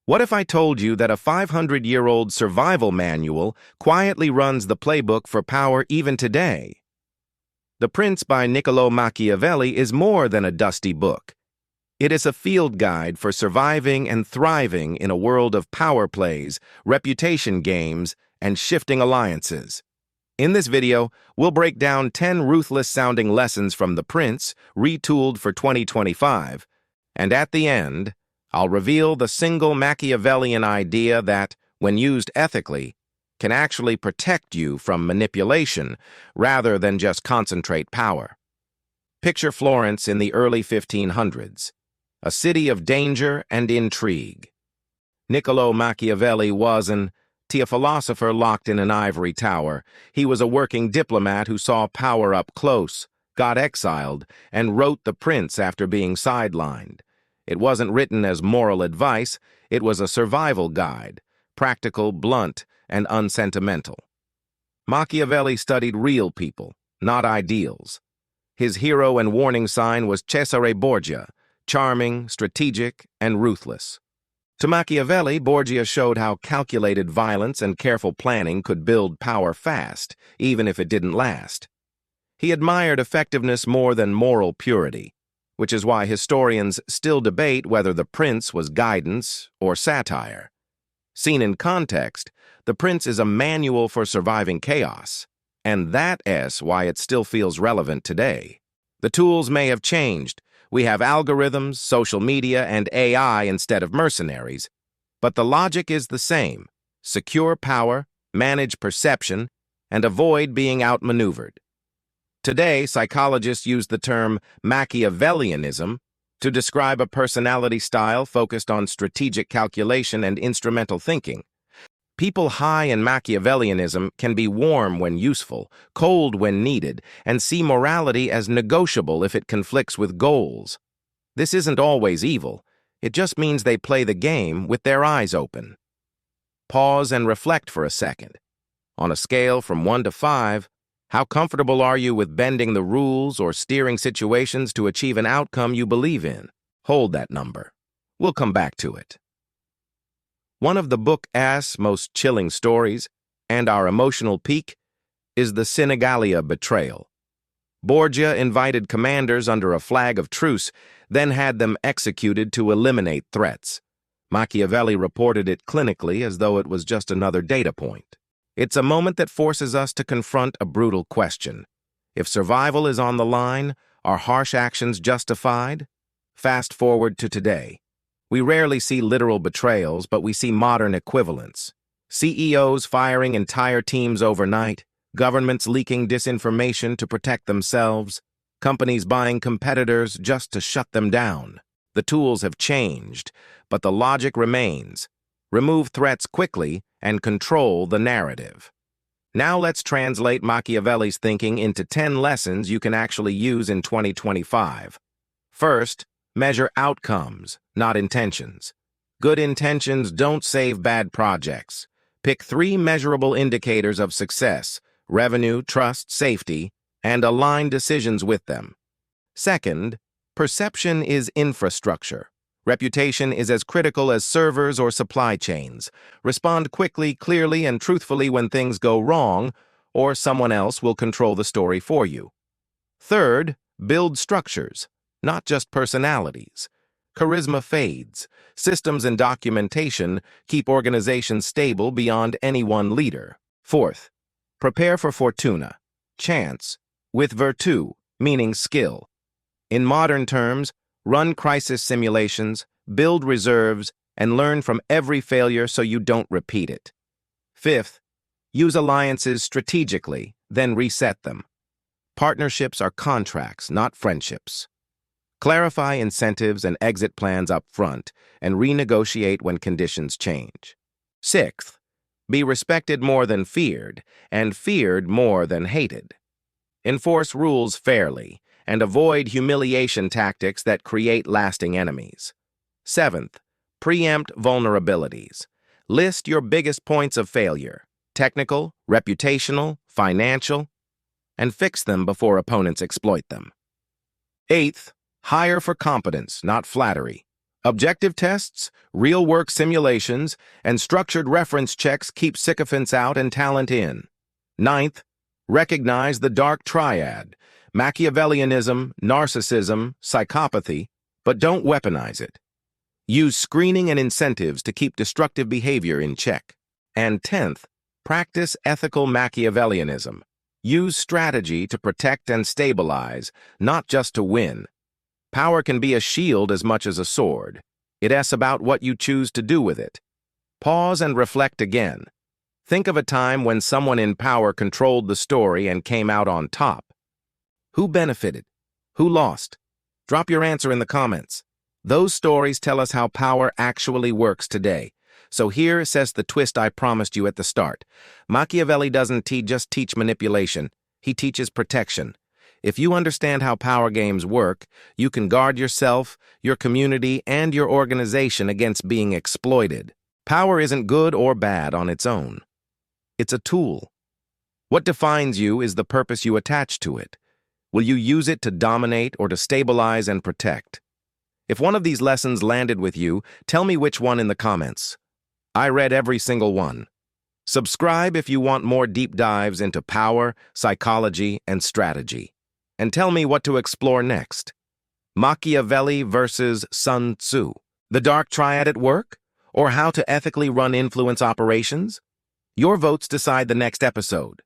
What if I told you that a 500-year-old survival manual quietly runs the playbook for power even today? The Prince by Niccolò Machiavelli is more than a dusty book. It is a field guide for surviving and thriving in a world of power plays, reputation games, and shifting alliances. In this video, we'll break down 10 ruthless-sounding lessons from The Prince, retooled for 2025, and at the end, I'll reveal the single Machiavellian idea that, when used ethically, can actually protect you from manipulation rather than just concentrate power. Picture Florence in the early 1500s, a city of danger and intrigue. Niccolò Machiavelli was a philosopher locked in an ivory tower. He was a working diplomat who saw power up close, got exiled, and wrote The Prince after being sidelined. It wasn't written as moral advice, it was a survival guide, practical, blunt, and unsentimental. Machiavelli studied real people, not ideals. His hero and warning sign was Cesare Borgia, charming, strategic, and ruthless. To Machiavelli, Borgia showed how calculated violence and careful planning could build power fast, even if it didn't last. He admired effectiveness more than moral purity, which is why historians still debate whether The Prince was guidance or satire. Seen in context, The Prince is a manual for surviving chaos, and that's why it still feels relevant today. The tools may have changed. We have algorithms, social media, and AI instead of mercenaries, but the logic is the same: secure power, manage perception, and avoid being outmaneuvered. Today, psychologists use the term Machiavellianism to describe a personality style focused on strategic calculation and instrumental thinking. People high in Machiavellianism can be warm when useful, cold when needed, and see morality as negotiable if it conflicts with goals. This isn't always evil. It just means they play the game with their eyes open. Pause and reflect for a second. On a scale from 1 to 5, how comfortable are you with bending the rules or steering situations to achieve an outcome you believe in? Hold that number. We'll come back to it. One of the book's most chilling stories, and our emotional peak, is the Sinigalia betrayal. Borgia invited commanders under a flag of truce, then had them executed to eliminate threats. Machiavelli reported it clinically as though it was just another data point. It's a moment that forces us to confront a brutal question. If survival is on the line, are harsh actions justified? Fast forward to today. We rarely see literal betrayals, but we see modern equivalents. CEOs firing entire teams overnight, governments leaking disinformation to protect themselves, companies buying competitors just to shut them down. The tools have changed, but the logic remains. Remove threats quickly and control the narrative. Now let's translate Machiavelli's thinking into 10 lessons you can actually use in 2025. First, measure outcomes, not intentions. Good intentions don't save bad projects. Pick 3 measurable indicators of success: revenue, trust, safety, and align decisions with them. Second, perception is infrastructure. Reputation is as critical as servers or supply chains. Respond quickly, clearly, and truthfully when things go wrong, or someone else will control the story for you. Third, build structures, not just personalities. Charisma fades. Systems and documentation keep organizations stable beyond any one leader. Fourth, prepare for fortuna, chance, with virtu, meaning skill. In modern terms, run crisis simulations, build reserves, and learn from every failure so you don't repeat it. Fifth, use alliances strategically, then reset them. Partnerships are contracts, not friendships. Clarify incentives and exit plans up front, and renegotiate when conditions change. Sixth, be respected more than feared, and feared more than hated. Enforce rules fairly, and avoid humiliation tactics that create lasting enemies. Seventh, preempt vulnerabilities. List your biggest points of failure, technical, reputational, financial, and fix them before opponents exploit them. Eighth, hire for competence, not flattery. Objective tests, real-work simulations, and structured reference checks keep sycophants out and talent in. Ninth, recognize the dark triad, Machiavellianism, narcissism, psychopathy, but don't weaponize it. Use screening and incentives to keep destructive behavior in check. And 10th, practice ethical Machiavellianism. Use strategy to protect and stabilize, not just to win. Power can be a shield as much as a sword. It's about what you choose to do with it. Pause and reflect again. Think of a time when someone in power controlled the story and came out on top. Who benefited? Who lost? Drop your answer in the comments. Those stories tell us how power actually works today. So here says the twist I promised you at the start. Machiavelli doesn't just teach manipulation. He teaches protection. If you understand how power games work, you can guard yourself, your community, and your organization against being exploited. Power isn't good or bad on its own. It's a tool. What defines you is the purpose you attach to it. Will you use it to dominate or to stabilize and protect? If one of these lessons landed with you, tell me which one in the comments. I read every single one. Subscribe if you want more deep dives into power, psychology, and strategy. And tell me what to explore next. Machiavelli versus Sun Tzu. The dark triad at work? Or how to ethically run influence operations? Your votes decide the next episode.